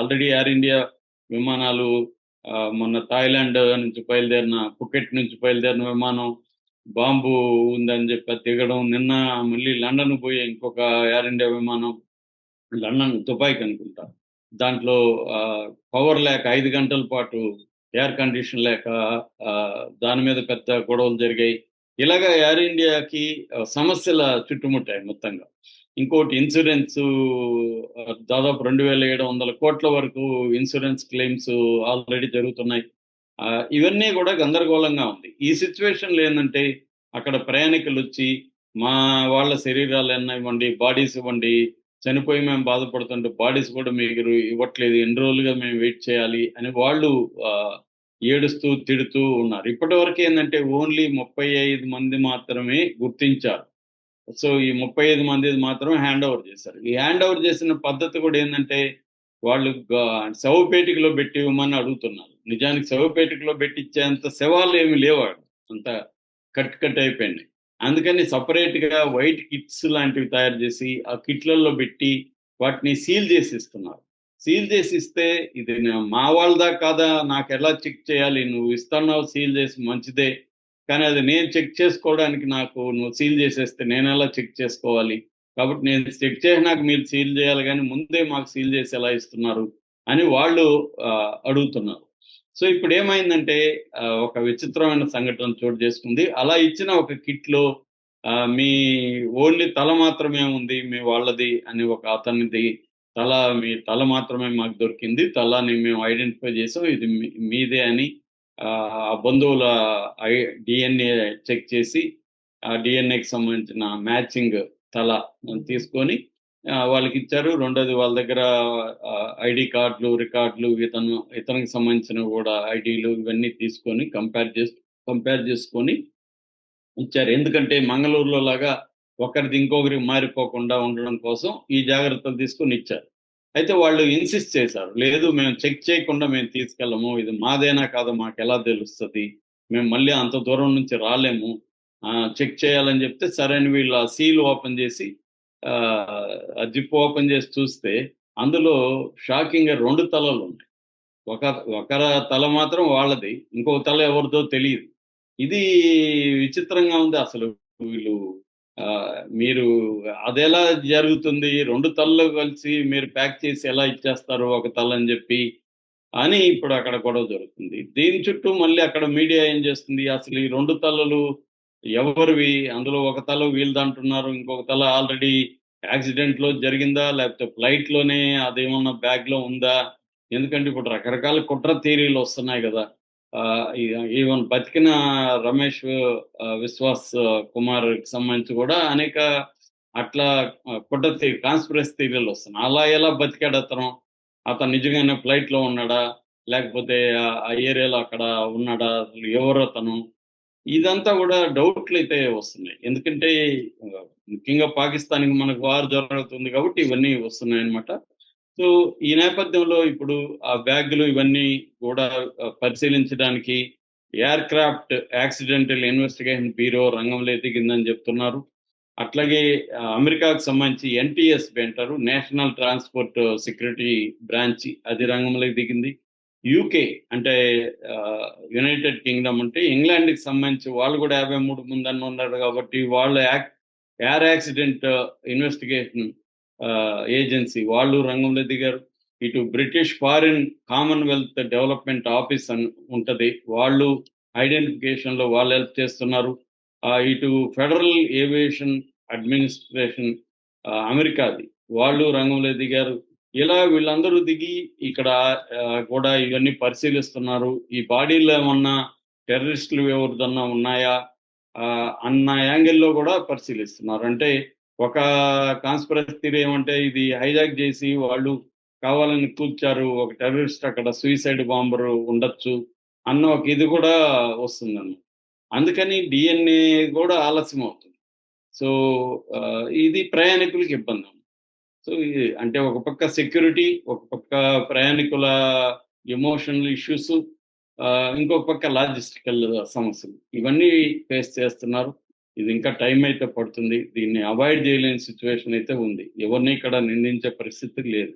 Already air India విమానాలు మొన్న Thailand నుంచి బయలుదేరిన పుకెట్ నుంచి బయలుదేరిన విమానం బాంబు ఉందని చెప్పి అది దిగడం, నిన్న మళ్ళీ లండన్ పోయే ఇంకొక ఎయిర్ ఇండియా విమానం లండన్ దుబాయ్‌కి అనుకుంటా. దాంట్లో పవర్ లేక 5 గంటల పాటు ఎయిర్ కండిషన్ లేక దాని మీద పెద్ద గొడవలు జరిగాయి. ఇలాగ ఎయిర్ ఇండియాకి సమస్యల చుట్టుముట్టాయి మొత్తంగా. ఇంకోటి ఇన్సూరెన్సు దాదాపు 2,700 కోట్ల వరకు ఇన్సూరెన్స్ క్లెయిమ్స్ ఆల్రెడీ జరుగుతున్నాయి. ఇవన్నీ కూడా గందరగోళంగా ఉంది. ఈ సిట్యుయేషన్‌లో ఏందంటే అక్కడ ప్రయాణికులొచ్చి మా వాళ్ళ శరీరాలన్నా ఇవ్వండి, బాడీస్ ఇవ్వండి, చనిపోయి మేము బాధపడుతుంటే బాడీస్ కూడా మీరు ఇవ్వట్లేదు. ఎన్ని రోజులుగా మేము వెయిట్ చేయాలి అని వాళ్ళు ఏడుస్తూ, తిడుతూ ఉన్నారు. ఇప్పటివరకు ఏందంటే ఓన్లీ 35 మంది మాత్రమే గుర్తించారు. సో, ఈ 35 మందిది మాత్రం హ్యాండ్ ఓవర్ చేశారు. ఈ హ్యాండ్ ఓవర్ చేసిన పద్ధతి కూడా ఏందంటే వాళ్ళు శవపేటికలో పెట్టి ఇవ్వమని అడుగుతున్నారు. నిజానికి శవపేటికలో పెట్టిచ్చేంత శవాలేమి లేవాడ. అంతా కట్ అయిపోయినాయి. అందుకని సెపరేట్‌గా వైట్ కిట్స్ లాంటివి తయారు చేసి, ఆ కిట్‌లలో పెట్టి వాటిని సీల్ చేసి ఇస్తున్నారు. సీల్ చేసి ఇస్తే ఇది మా వాళ్ళదా కాదా నాకెలా చెక్ చేయాలి? నువ్వు ఇస్తన్నావు సీల్ చేసి మంచిదే. కానీ అది నేను చెక్ చేసుకోవడానికి నాకు నువ్వు సీల్ చేసేస్తే నేనెలా చెక్ చేసుకోవాలి? కాబట్టి నేను చెక్ చేసినాక మీరు సీల్ చేయాలి గానీ ముందే మాకు సీల్ చేసి ఎలా ఇస్తున్నారు? అని వాళ్ళు అడుగుతున్నారు. సో, ఇప్పుడేమైందంటే ఒక విచిత్రమైన సంఘటన చోటు చేసుకుంది. అలా ఇచ్చిన ఒక కిట్‌లో మీ ఓన్లీ తల మాత్రమే ఉంది మీ వాళ్ళది అని ఒక అతనిది మీ తల మాత్రమే మాకు దొరికింది. తలని మేము ఐడెంటిఫై చేసాం. ఇది మీదే అని ఆ బంధువుల ఐ డీఎన్ఏ చెక్ చేసి, ఆ డీఎన్ఏకి సంబంధించిన మ్యాచింగ్ తల తీసుకొని వాళ్ళకిచ్చారు. రెండోది వాళ్ళ దగ్గర ఐడీ కార్డులు, రికార్డులు ఇతనికి సంబంధించినవి గూడా ఐడీలు ఇవన్నీ తీసుకొని కంపేర్ చేసుకొని ఇచ్చారు. ఎందుకంటే మంగళూరులో లాగా ఒకరిది ఇంకొకరికి మారిపోకుండా ఉండడం కోసం ఈ జాగ్రత్తలు తీసుకొని ఇచ్చారు. అయితే వాళ్ళు ఇన్సిస్ట్ చేశారు. లేదు మేము చెక్ చేయకుండా మేము తీసుకెళ్ళము. ఇది మాదేనా కాదా మాకెలా తెలుస్తది? మేము మళ్ళీ అంత దూరం నుంచి రాలేము. చెక్ చేయాలని చెప్తే సరే అని వీళ్ళు ఆ సీల్ ఓపెన్ చేసి ఆ జిప్ ఓపెన్ చేసి చూస్తే అందులో షాకింగ్‌గా 2 తలలున్నాయి. ఒక ఒకర తల మాత్రం వాళ్ళది. ఇంకొక తల ఎవరిదో తెలీదు. ఇది విచిత్రంగా ఉంది అసలు. వీళ్ళు మీరు అదెలా జరుగుతుంది? 2 తలలు కలిసి మీరు ప్యాక్ చేసి ఎలా ఇచ్చేస్తారు ఒక తల అని జెప్పి, అని ఇప్పుడు అక్కడ గొడవ జరుగుతుంది. దీని చుట్టూ మళ్ళీ అక్కడ మీడియా ఏం చేస్తుంది? అసలు ఈ 2 తలలు ఎవరివి? అందులో ఒక తల వీళ్ళదంటున్నారు. ఇంకొక తల ఆల్రెడీ యాక్సిడెంట్‌లో జరిగిందా? లేకపోతే ఫ్లైట్‌లోనే అదేమన్నా బ్యాగ్‌లో ఉందా? ఎందుకంటే ఇప్పుడు రకరకాల కుట్ర థియరీలొస్తున్నాయి గదా! ఈవెన్ బతికిన రమేష్ విశ్వాస్ కుమార్‌కి సంబంధించి గూడా అనేక అట్లా కుట్ర కాన్స్పిరసీ థియరీలొస్తున్నాయి. అలా ఎలా బతికాడతను? అతను నిజంగానే ఫ్లైట్‌లో ఉన్నాడా? లేకపోతే ఆ ఏరియాలో అక్కడ ఉన్నాడా? అసలు ఎవరతను? ఇదంతా గూడా డౌట్‌లయితే వస్తున్నాయి. ఎందుకంటే ముఖ్యంగా పాకిస్తాన్‌కి మనకు వార్ జరుగుతుంది గాబట్టి ఇవన్నీ వస్తున్నాయన్నమాట. సో, ఈ నేపథ్యంలో ఇప్పుడు ఆ బ్యాగులు ఇవన్నీ గూడా పరిశీలించడానికి ఎయిర్‌క్రాఫ్ట్ యాక్సిడెంటల్ ఇన్వెస్టిగేషన్ బ్యూరో రంగంలో దిగిందని జెప్తున్నారు. అట్లాగే అమెరికాకు సంబంధించి ఎన్‌టీఎస్‌బీ అంటారు. నేషనల్ ట్రాన్స్‌పోర్ట్ సెక్యూరిటీ బ్రాంచ్ అది రంగంలోకి దిగింది. యూకే అంటే యునైటెడ్ కింగ్‌డమ్ అంటే ఇంగ్లాండ్‌కి సంబంధించి వాళ్ళు గూడా 53 మందన్న ఉన్నారు గాబట్టి వాళ్ళ ఎయిర్ యాక్సిడెంట్ ఇన్వెస్టిగేషన్ ఏజెన్సీ వాళ్ళు రంగంలో దిగారు. ఇటు British foreign Commonwealth development office అని ఉంటది. వాళ్ళు ఐడెంటిఫికేషన్‌లో వాళ్ళు హెల్ప్ చేస్తున్నారు. ఇటు ఫెడరల్ ఏవియేషన్ అడ్మినిస్ట్రేషన్ అమెరికాది. వాళ్ళు రంగంలో దిగారు. ఇలా వీళ్ళందరూ దిగి ఇక్కడ కూడా ఇవన్నీ పరిశీలిస్తున్నారు. ఈ బాడీలో ఏమన్నా టెర్రరిస్టులు ఎవరిదన్నా ఉన్నాయా? అన్న యాంగిల్‌లో గూడా పరిశీలిస్తున్నారు. అంటే ఒక కాన్స్పిరసీ థియరీ ఏమంటే ఇది హైజాక్ జేసి వాళ్ళు కావాలని కూల్చారు. ఒక టెర్రరిస్ట్ అక్కడ సూసైడ్ బాంబర్ ఉండొచ్చు అన్న ఒక ఇది గూడా వస్తుందన్నమాట. అందుకని డీఎన్ఏ గూడా ఆలస్యం అవుతుంది. సో, ఇది ప్రయాణికులకి ఇబ్బంది. సో, అంటే ఒక పక్క సెక్యూరిటీ, ఒక పక్క ప్రయాణికుల ఎమోషనల్ ఇష్యూస్, ఇంకొక పక్క లాజిస్టికల్ సమస్యలు. ఇవన్నీ ఫేస్ చేస్తున్నారు. ఇది ఇంకా టైం అయితే పడుతుంది. దీన్ని అవాయిడ్ చేయలేని సిట్యుయేషన్ అయితే ఉంది. ఎవరిని ఇక్కడ నిందించే పరిస్థితి లేదు.